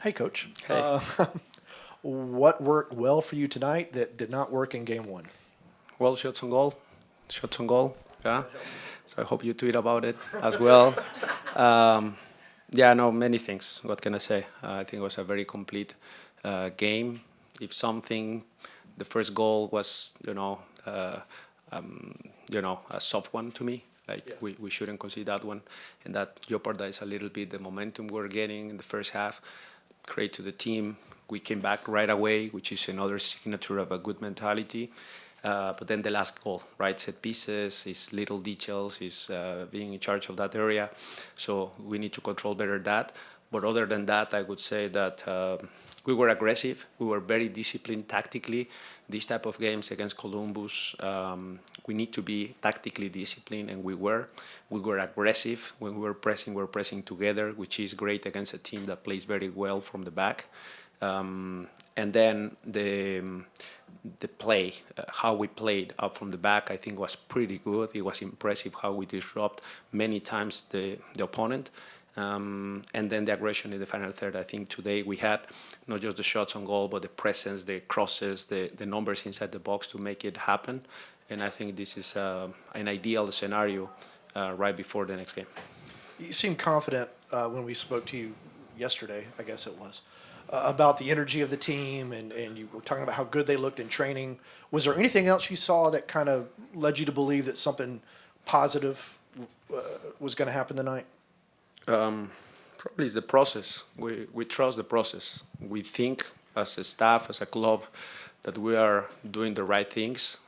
Hey, Coach. Hey. What worked well for you tonight that did not work in game one? Well, shots on goal. Yeah. So I hope you tweet about it as well. Um, yeah, no, many things. What can I say? I think it was a very complete game. If something, the first goal was, a soft one to me. Like we shouldn't concede that one, and that jeopardized a little bit the momentum we're getting in the first half. Great to the team. We came back right away, which is another signature of a good mentality. But then the last goal, right? Set pieces, his little details, his being in charge of that area. So we need to control better that. But other than that, I would say that we were aggressive. We were very disciplined tactically. These type of games against Columbus, we need to be tactically disciplined, and we were. We were aggressive when we were pressing together, which is great against a team that plays very well from the back. And then the play, how we played up from the back, I think was pretty good. It was impressive how we disrupt many times the opponent. And then the aggression in the final third. I think today we had not just the shots on goal, but the presence, the crosses, the numbers inside the box to make it happen. And I think this is an ideal scenario right before the next game. You seemed confident when we spoke to you yesterday, I guess it was, about the energy of the team, and you were talking about how good they looked in training. Was there anything else you saw that kind of led you to believe that something positive was going to happen tonight? Probably it's the process. We trust the process. We think as a staff, as a club, that we are doing the right things.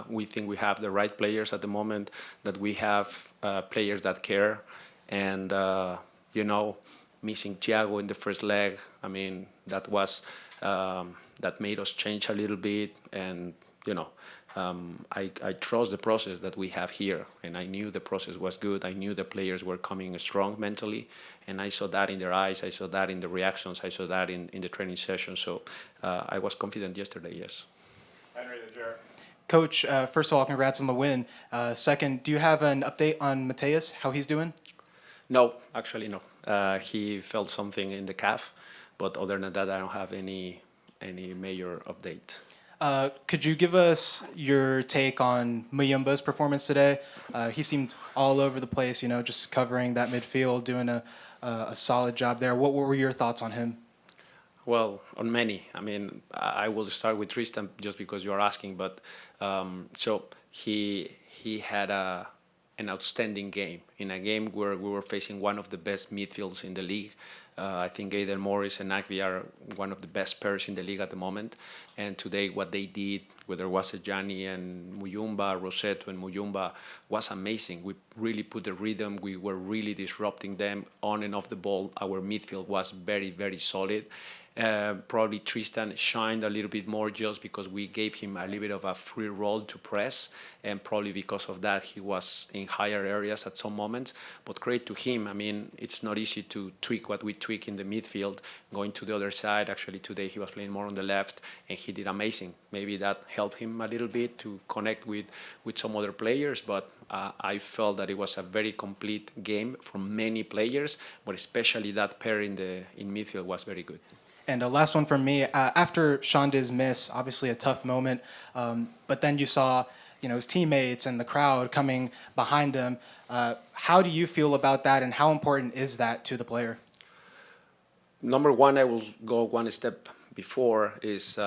We think we have the right players at the moment, that we have players that care. And, missing Thiago in the first leg, I mean, that was, that made us change a little bit. And, I trust the process that we have here, and I knew the process was good. I knew the players were coming strong mentally, and I saw that in their eyes. I saw that in the reactions. I saw that in the training session. So I was confident yesterday, yes. Coach, first of all, congrats on the win. Second, do you have an update on Mateus, how he's doing? No, actually, no. He felt something in the calf, but other than that, I don't have any major update. Could you give us your take on Muyumba's performance today? He seemed all over the place, just covering that midfield, doing a solid job there. What were your thoughts on him? Well, on many. I mean, I will start with Tristan just because you are asking, but so he had an outstanding game in a game where we were facing one of the best midfields in the league. I think Aiden Morris and Nagby are one of the best pairs in the league at the moment. And today, what they did, whether it was Gianni and Muyumba, Rossetto and Muyumba, was amazing. We really put the rhythm. We were really disrupting them on and off the ball. Our midfield was very, very solid. Probably Tristan shined a little bit more just because we gave him a little bit of a free role to press, and probably because of that he was in higher areas at some moments. But great to him. I mean, it's not easy to tweak what we tweak in the midfield, going to the other side. Actually, today he was playing more on the left, and he did amazing. Maybe that helped him a little bit to connect with some other players, but I felt that it was a very complete game from many players, but especially that pair in midfield was very good. And last one from me. After Shande's miss, obviously a tough moment, but then you saw, his teammates and the crowd coming behind him. How do you feel about that, and how important is that to the player? Number one, I will go one step before. Is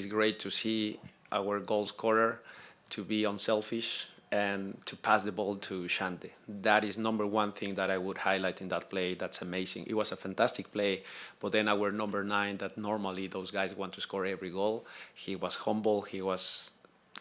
great to see our goal scorer to be unselfish and to pass the ball to Shante. That is number one thing that I would highlight in that play. That's amazing. It was a fantastic play, but then our number 9, that normally those guys want to score every goal, he was humble, he was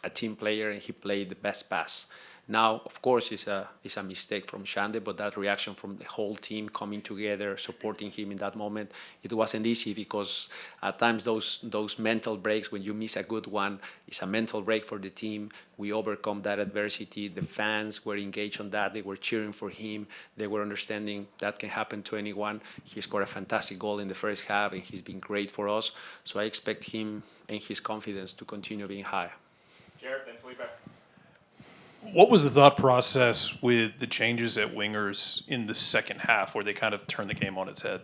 a team player, and he played the best pass. Now, of course, it's a mistake from Shande, but that reaction from the whole team coming together, supporting him in that moment, it wasn't easy because at times those mental breaks, when you miss a good one, it's a mental break for the team. We overcome that adversity. The fans were engaged on that. They were cheering for him. They were understanding that can happen to anyone. He scored a fantastic goal in the first half, and he's been great for us. So I expect him and his confidence to continue being high. Jared, then Felipe. What was the thought process with the changes at wingers in the second half where they kind of turned the game on its head?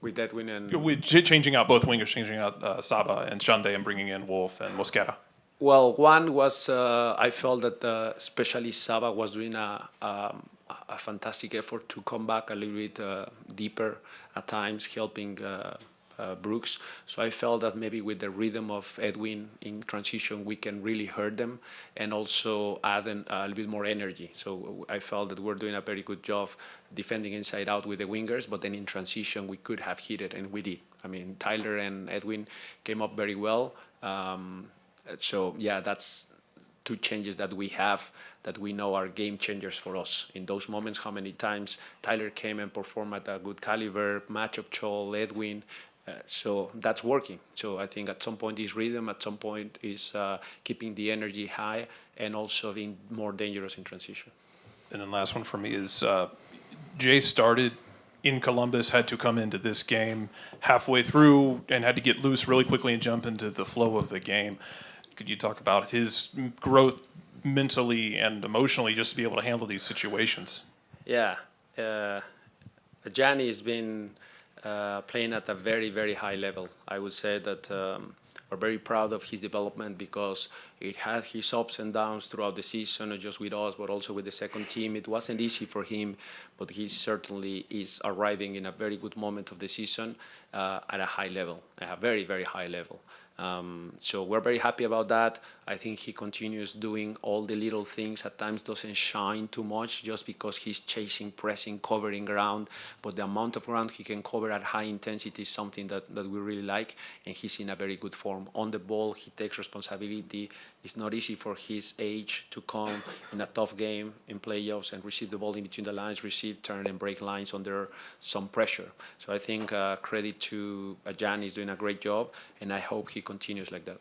with Edwin and With changing out both wingers, changing out Saba and Shande and bringing in Wolf and Mosquera. well, one was I felt that especially Saba was doing a fantastic effort to come back a little bit deeper at times, helping Brooks. So I felt that maybe with the rhythm of Edwin in transition, we can really hurt them and also add a little bit more energy. So I felt that we're doing a very good job defending inside out with the wingers, but then in transition, we could have hit it, and we did. I mean, Tyler and Edwin came up very well. So yeah, that's two changes that we have that we know are game changers for us. In those moments, how many times Tyler came and performed at a good caliber, matchup Chol, Edwin. So that's working. So I think at some point is rhythm, at some point is keeping the energy high and also being more dangerous in transition. And then last one for me is Jay started in Columbus, had to come into this game halfway through and had to get loose really quickly and jump into the flow of the game. Could you talk about his growth mentally and emotionally just to be able to handle these situations? Yeah. Gianni has been playing at a very, very high level. I would say that we're very proud of his development because it had his ups and downs throughout the season, not just with us, but also with the second team. It wasn't easy for him, but he certainly is arriving in a very good moment of the season at a high level, at a very, very high level. So we're very happy about that. I think he continues doing all the little things. At times doesn't shine too much just because he's chasing, pressing, covering ground. But the amount of ground he can cover at high intensity is something that we really like. And he's in a very good form. On the ball, he takes responsibility. It's not easy for his age to come in a tough game in playoffs and receive the ball in between the lines, receive, turn, and break lines under some pressure. So I think credit to Jan. He's doing a great job, and I hope he continues like that.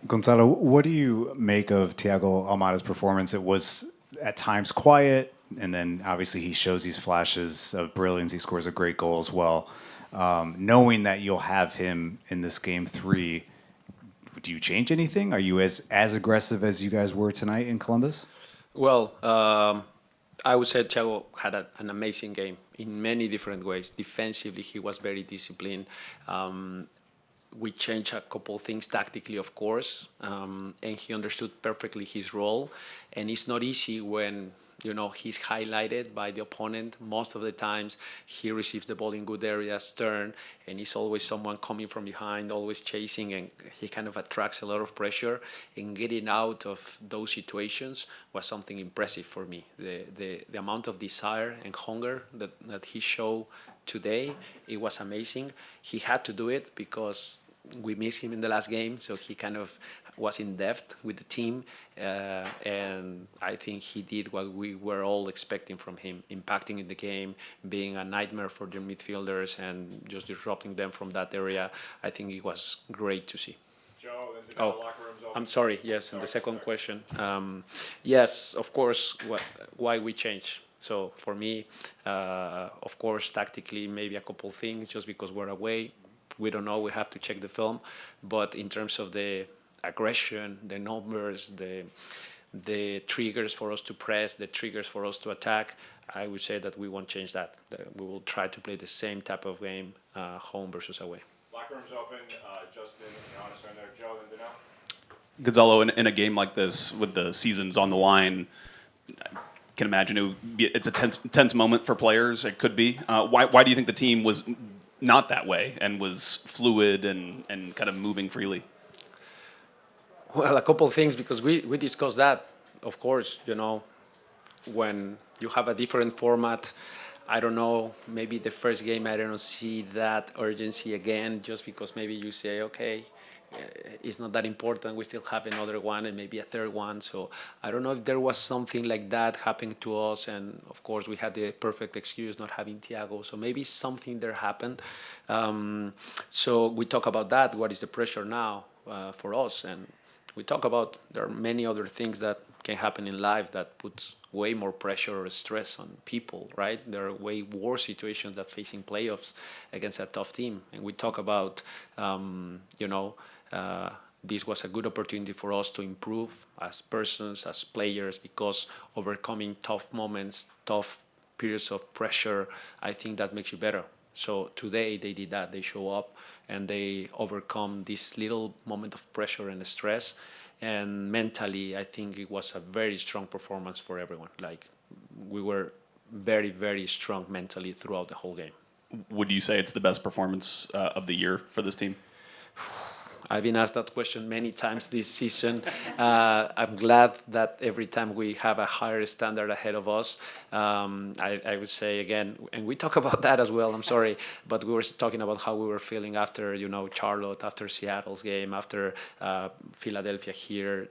Gonzalo, what do you make of Thiago Almada's performance? It was at times quiet, and then obviously he shows these flashes of brilliance. He scores a great goal as well. Knowing that you'll have him in this game 3, do you change anything? Are you as aggressive as you guys were tonight in Columbus? Well, I would say Thiago had an amazing game in many different ways. Defensively, he was very disciplined. We changed a couple things tactically, of course, and he understood perfectly his role. And it's not easy when he's highlighted by the opponent. Most of the times he receives the ball in good areas, turn, and he's always someone coming from behind, always chasing, and he kind of attracts a lot of pressure. And getting out of those situations was something impressive for me. The amount of desire and hunger that he showed today, it was amazing. He had to do it because we missed him in the last game, so he kind of was in depth with the team, and I think he did what we were all expecting from him, impacting in the game, being a nightmare for their midfielders, and just disrupting them from that area. I think it was great to see. I'm sorry. Yes, and the second question. Yes, of course. Why we changed? So for me, of course, tactically, maybe a couple things, just because we're away. We don't know. We have to check the film. But in terms of the aggression, the numbers, the triggers for us to press, the triggers for us to attack, I would say that we won't change that. We will try to play the same type of game, home versus away. Locker room's open. Justin and Giannis are in there. Joe, then Danelle. Gonzalo, in a game like this, with the seasons on the line, I can imagine it's a tense moment for players. It could be. Why do you think the team was not that way and was fluid and kind of moving freely? Well, a couple of things, because we discussed that. Of course, when you have a different format, I don't know, maybe the first game I don't see that urgency again, just because maybe you say, okay, it's not that important. We still have another one and maybe a third one. So I don't know if there was something like that happening to us. And of course, we had the perfect excuse not having Thiago. So maybe something there happened. So we talk about that. What is the pressure now for us? And we talk about there are many other things that can happen in life that puts way more pressure or stress on people, right? There are way worse situations than facing playoffs against a tough team. And we talk about, this was a good opportunity for us to improve as persons, as players, because overcoming tough moments, tough periods of pressure, I think that makes you better. So today they did that. They show up and they overcome this little moment of pressure and stress. And mentally, I think it was a very strong performance for everyone. Like, we were very, very strong mentally throughout the whole game. Would you say it's the best performance of the year for this team? I've been asked that question many times this season. I'm glad that every time we have a higher standard ahead of us, I would say again, and we talk about that as well, I'm sorry, but we were talking about how we were feeling after, Charlotte, after Seattle's game, after Philadelphia here,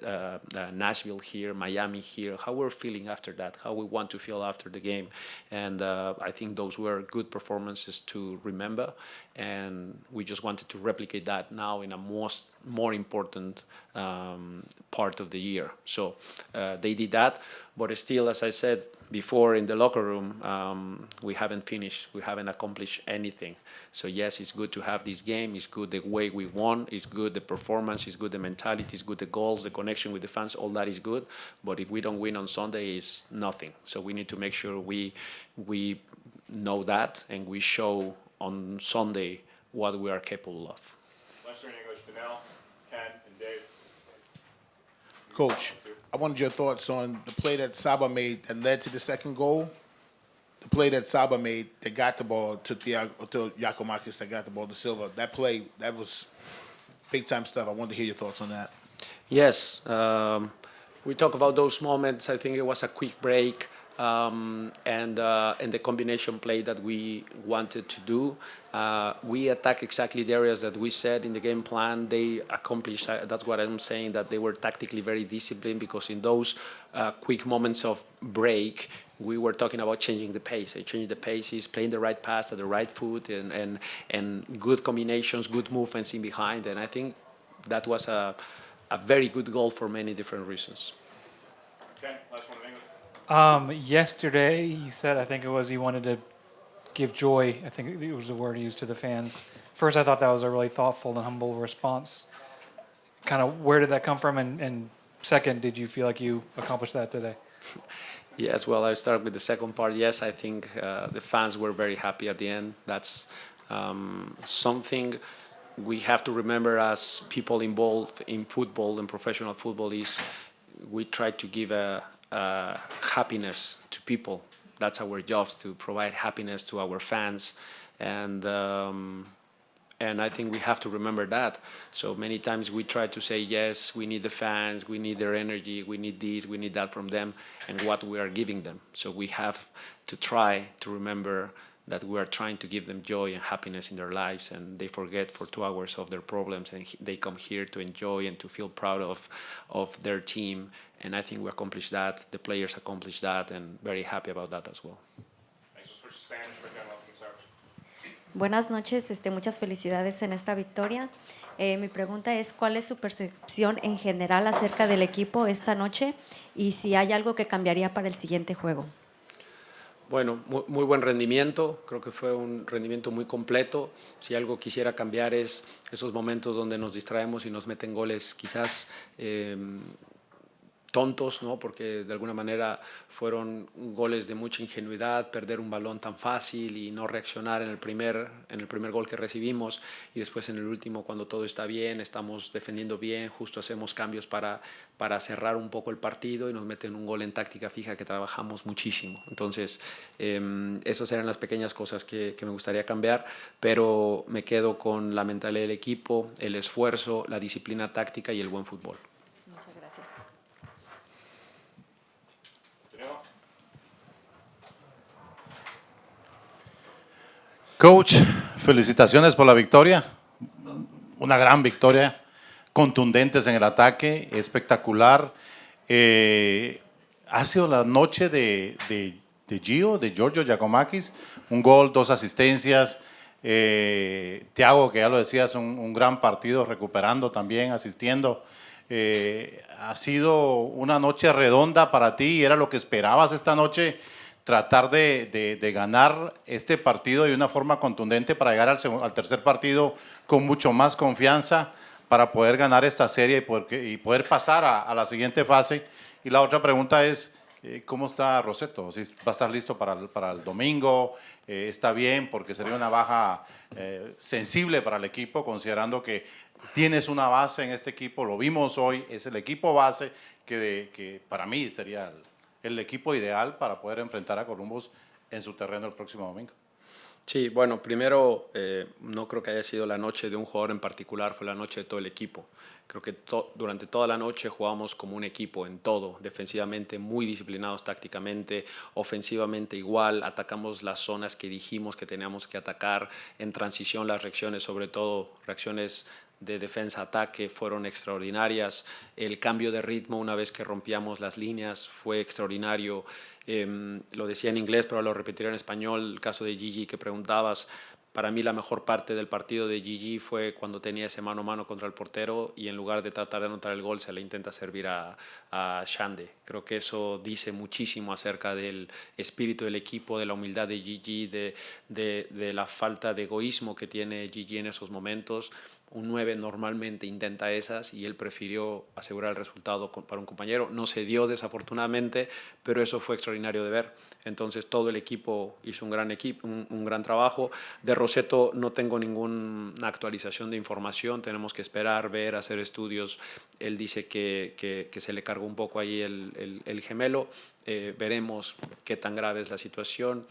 Nashville here, Miami here, how we're feeling after that, how we want to feel after the game. And I think those were good performances to remember, and we just wanted to replicate that now in a more important part of the year. So they did that, but still, as I said before in the locker room, we haven't finished, we haven't accomplished anything. So yes, it's good to have this game, it's good the way we won, it's good the performance, it's good the mentality, it's good the goals, the connection with the fans, all that is good, but if we don't win on Sunday, it's nothing. So we need to make sure we know that and we show on Sunday what we are capable of. Lester in English, Danelle, Ken, and Dave. Coach, I wanted your thoughts on the play that Saba made that led to the second goal. The play that Saba made that got the ball to Giacomakis that got the ball to Silva. That play, that was big time stuff. I wanted to hear your thoughts on that. Yes, we talk about those moments. I think it was a quick break. And the combination play that we wanted to do. We attack exactly the areas that we said in the game plan. They accomplished, that's what I'm saying, that they were tactically very disciplined, because in those quick moments of break, we were talking about changing the pace. Changing the pace is playing the right pass at the right foot and good combinations, good movements in behind. And I think that was a very good goal for many different reasons. Ken, last one in English. Yesterday, he said, I think it was, he wanted to give joy. I think it was the word he used to the fans. First, I thought that was a really thoughtful and humble response. Kind of, where did that come from? And second, did you feel like you accomplished that today? Yes, well, I start with the second part. Yes, I think the fans were very happy at the end. That's something we have to remember as people involved in football and professional football, is we try to give happiness to people. That's our job, to provide happiness to our fans, and I think we have to remember that. So many times we try to say, yes, we need the fans, we need their energy, we need this, we need that from them, and what we are giving them. So we have to try to remember that we are trying to give them joy and happiness in their lives, and they forget for 2 hours of their problems, and they come here to enjoy and to feel proud of their team. And I think we accomplished that, the players accomplished that, and very happy about that as well. Thanks. We'll switch to Spanish right there. Welcome to service. Buenas noches, muchas felicidades en esta victoria. Mi pregunta es, ¿cuál es su percepción en general acerca del equipo esta noche y si hay algo que cambiaría para el siguiente juego? Bueno, muy buen rendimiento, creo que fue un rendimiento muy completo. Si algo quisiera cambiar es esos momentos donde nos distraemos y nos meten goles quizás tontos, ¿no? Porque de alguna manera fueron goles de mucha ingenuidad, perder un balón tan fácil y no reaccionar en el primer gol que recibimos, y después en el último, cuando todo está bien, estamos defendiendo bien, justo hacemos cambios para cerrar un poco el partido y nos meten un gol en táctica fija que trabajamos muchísimo. Entonces, esas eran las pequeñas cosas que me gustaría cambiar, pero me quedo con la mentalidad del equipo, el esfuerzo, la disciplina táctica y el buen fútbol. Muchas gracias. Danilo. Coach, felicitaciones por la victoria. Una gran victoria, contundentes en el ataque, espectacular. Ha sido la noche de Giorgio Giacomakis, un gol, 2 asistencias. Thiago, que ya lo decías, un gran partido, recuperando también, asistiendo. Ha sido una noche redonda para ti, y era lo que esperabas esta noche, tratar de ganar este partido de una forma contundente para llegar al tercer partido con mucho más confianza, para poder ganar esta serie y poder pasar a la siguiente fase. Y la otra pregunta es, ¿Cómo está Rossetto? ¿Si va a estar listo para el domingo? ¿Está bien? Porque sería una baja sensible para el equipo, considerando que tienes una base en este equipo. Lo vimos hoy, es el equipo base que para mí sería el equipo ideal para poder enfrentar a Columbus en su terreno el próximo domingo. Sí, bueno, primero no creo que haya sido la noche de un jugador en particular, fue la noche de todo el equipo. Creo que durante toda la noche jugamos como un equipo en todo, defensivamente muy disciplinados tácticamente, ofensivamente igual, atacamos las zonas que dijimos que teníamos que atacar, en transición las reacciones, sobre todo reacciones de defensa-ataque fueron extraordinarias, el cambio de ritmo una vez que rompíamos las líneas fue extraordinario, lo decía en inglés pero lo repetiré en español, el caso de Gigi que preguntabas, para mí la mejor parte del partido de Gigi fue cuando tenía ese mano a mano contra el portero y en lugar de tratar de anotar el gol se le intenta servir a Shande. Creo que eso dice muchísimo acerca del espíritu del equipo, de la humildad de Gigi, de la falta de egoísmo que tiene Gigi en esos momentos. Un 9 normalmente intenta esas y él prefirió asegurar el resultado para un compañero. No se dio desafortunadamente, pero eso fue extraordinario de ver. Entonces todo el equipo hizo un gran trabajo. De Rossetto no tengo ninguna actualización de información, tenemos que esperar, ver, hacer estudios. Él dice que se le cargó un poco ahí el gemelo. Veremos qué tan grave es la situación.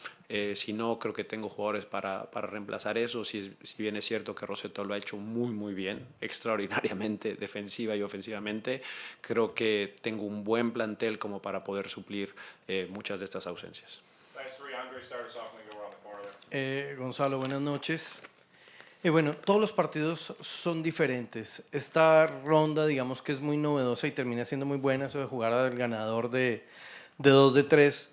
Si no, creo que tengo jugadores para reemplazar eso. Si bien es cierto que Rossetto lo ha hecho muy bien, extraordinariamente, defensiva y ofensivamente, creo que tengo un buen plantel como para poder suplir muchas de estas ausencias. Thanks, three. Andre, start us off and then go around the corner there. Gonzalo, buenas noches. Bueno, todos los partidos son diferentes. Esta ronda, digamos que es muy novedosa y termina siendo muy buena, eso de jugar al ganador de 2 de 3.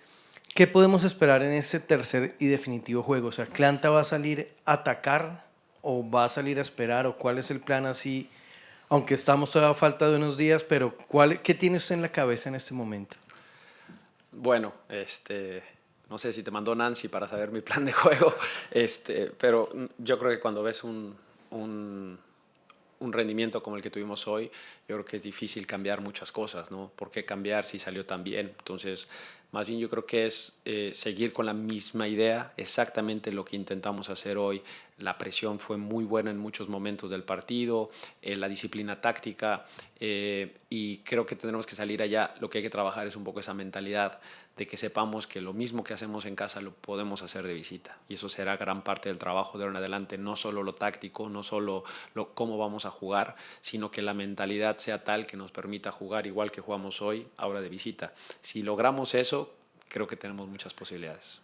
¿Qué podemos esperar en ese tercer y definitivo juego? O sea, ¿Atlanta va a salir a atacar o va a salir a esperar? ¿O cuál es el plan así? Aunque estamos todavía a falta de unos días, pero ¿qué tiene usted en la cabeza en este momento? Bueno, no sé si te mandó Nancy para saber mi plan de juego, pero yo creo que cuando ves un rendimiento como el que tuvimos hoy, yo creo que es difícil cambiar muchas cosas, ¿no? ¿Por qué cambiar si salió tan bien? Entonces, más bien yo creo que es seguir con la misma idea, exactamente lo que intentamos hacer hoy. La presión fue muy buena en muchos momentos del partido, la disciplina táctica, y creo que tendremos que salir allá. Lo que hay que trabajar es un poco esa mentalidad de que sepamos que lo mismo que hacemos en casa lo podemos hacer de visita. Y eso será gran parte del trabajo de ahora en adelante, no solo lo táctico, no solo cómo vamos a jugar, sino que la mentalidad sea tal que nos permita jugar igual que jugamos hoy, ahora de visita. Si logramos eso, creo que tenemos muchas posibilidades.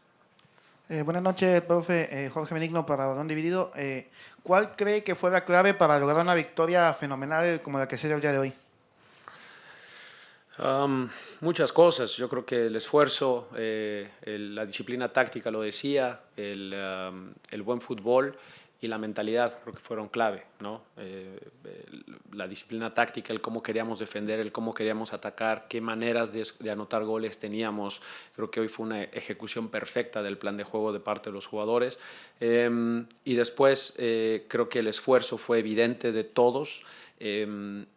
Buenas noches, profe. Jorge Benigno para Balón Dividido. ¿Cuál cree que fue la clave para lograr una victoria fenomenal como la que se dio el día de hoy? Muchas cosas. Yo creo que el esfuerzo, la disciplina táctica lo decía, el buen fútbol y la mentalidad creo que fueron clave, ¿no? La disciplina táctica, el cómo queríamos defender, el cómo queríamos atacar, qué maneras de anotar goles teníamos. Creo que hoy fue una ejecución perfecta del plan de juego de parte de los jugadores. Y después creo que el esfuerzo fue evidente de todos.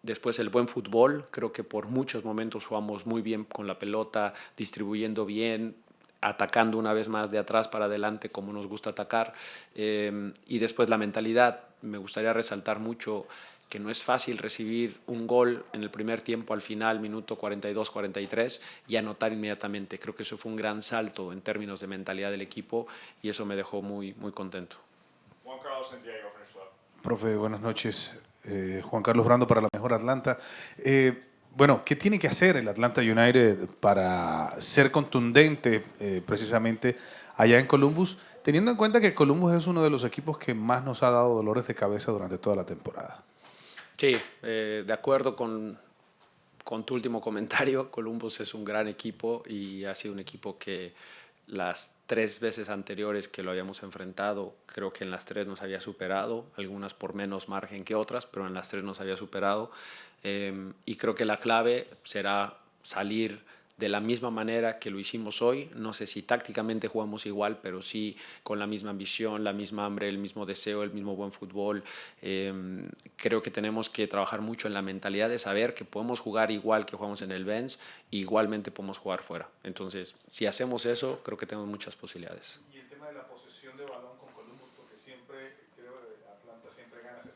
Después el buen fútbol, creo que por muchos momentos jugamos muy bien con la pelota, distribuyendo bien, atacando una vez más de atrás para adelante como nos gusta atacar, y después la mentalidad. Me gustaría resaltar mucho que no es fácil recibir un gol en el primer tiempo al final, minuto 42-43, y anotar inmediatamente. Creo que eso fue un gran salto en términos de mentalidad del equipo y eso me dejó muy contento. Juan Carlos and Diego finish up. Profe, buenas noches. Juan Carlos Brando para la Mejor Atlanta. Bueno, ¿qué tiene que hacer el Atlanta United para ser contundente precisamente allá en Columbus, teniendo en cuenta que Columbus es uno de los equipos que más nos ha dado dolores de cabeza durante toda la temporada? Sí, de acuerdo con tu último comentario. Columbus es un gran equipo y ha sido un equipo que las 3 veces anteriores que lo habíamos enfrentado, creo que en las 3 nos había superado, algunas por menos margen que otras, pero en las 3 nos había superado. Y creo que la clave será salir de la misma manera que lo hicimos hoy. No sé si tácticamente jugamos igual, pero sí con la misma ambición, la misma hambre, el mismo deseo, el mismo buen fútbol. Creo que tenemos que trabajar mucho en la mentalidad de saber que podemos jugar igual que jugamos en el Benz, igualmente podemos jugar fuera. Entonces, si hacemos eso, creo que tenemos muchas posibilidades. Y el tema de la posesión de balón con Columbus, porque siempre, creo que Atlanta siempre gana 60-30,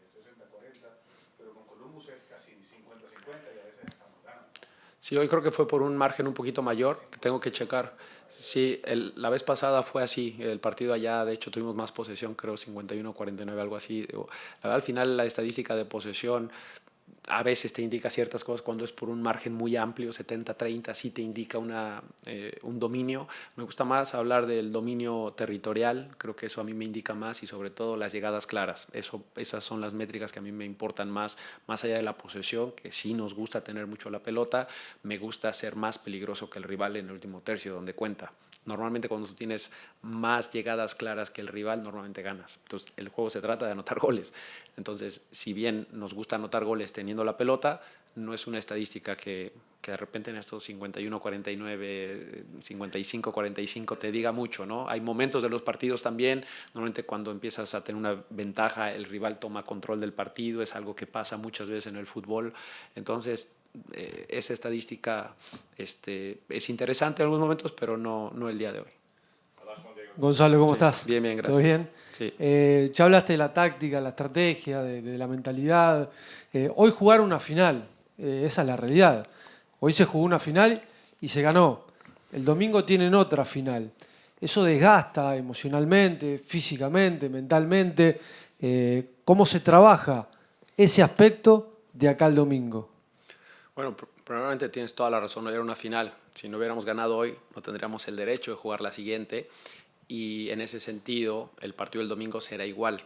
60-40, pero con Columbus es casi 50-50 y a veces estamos ganando. Sí, hoy creo que fue por un margen un poquito mayor, que tengo que checar. Sí, la vez pasada fue así, el partido allá, de hecho tuvimos más posesión, creo 51-49, algo así. La verdad, al final la estadística de posesión a veces te indica ciertas cosas cuando es por un margen muy amplio, 70-30, sí te indica un dominio. Me gusta más hablar del dominio territorial, creo que eso a mí me indica más y sobre todo las llegadas claras. Esas son las métricas que a mí me importan más allá de la posesión, que sí nos gusta tener mucho la pelota, me gusta ser más peligroso que el rival en el último tercio, donde cuenta. Normalmente cuando tú tienes más llegadas claras que el rival, normalmente ganas. Entonces el juego se trata de anotar goles. Entonces, si bien nos gusta anotar goles teniendo la pelota, no es una estadística que de repente en estos 51-49, 55-45 te diga mucho, ¿no? Hay momentos de los partidos también, normalmente cuando empiezas a tener una ventaja, el rival toma control del partido, es algo que pasa muchas veces en el fútbol. Entonces, esa estadística es interesante en algunos momentos, pero no el día de hoy. Gonzalo, ¿cómo Sí, estás? bien, gracias. ¿Todo bien? Sí. Ya hablaste de la táctica, la estrategia, de la mentalidad. Hoy jugar una final, esa es la realidad. Hoy se jugó una final y se ganó. El domingo tienen otra final. Eso desgasta emocionalmente, físicamente, mentalmente. ¿Cómo se trabaja ese aspecto de acá al domingo? Bueno, probablemente tienes toda la razón, no era una final. Si no hubiéramos ganado hoy, no tendríamos el derecho de jugar la siguiente. Y en ese sentido, el partido del domingo será igual.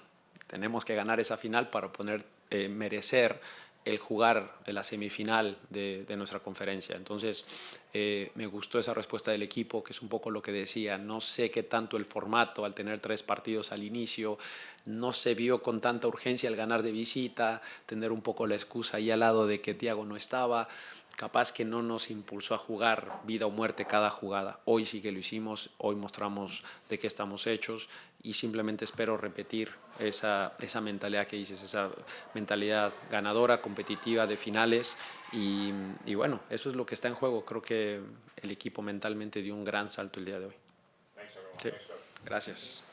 Tenemos que ganar esa final para poder merecer el jugar en la semifinal de nuestra conferencia. Entonces, me gustó esa respuesta del equipo, que es un poco lo que decía. No sé qué tanto el formato, al tener 3 partidos al inicio, no se vio con tanta urgencia el ganar de visita, tener un poco la excusa ahí al lado de que Thiago no estaba. Capaz que no nos impulsó a jugar vida o muerte cada jugada. Hoy sí que lo hicimos, hoy mostramos de qué estamos hechos y simplemente espero repetir esa mentalidad que dices, esa mentalidad ganadora, competitiva de finales y bueno, eso es lo que está en juego. Creo que el equipo mentalmente dio un gran salto el día de hoy. Sí, gracias.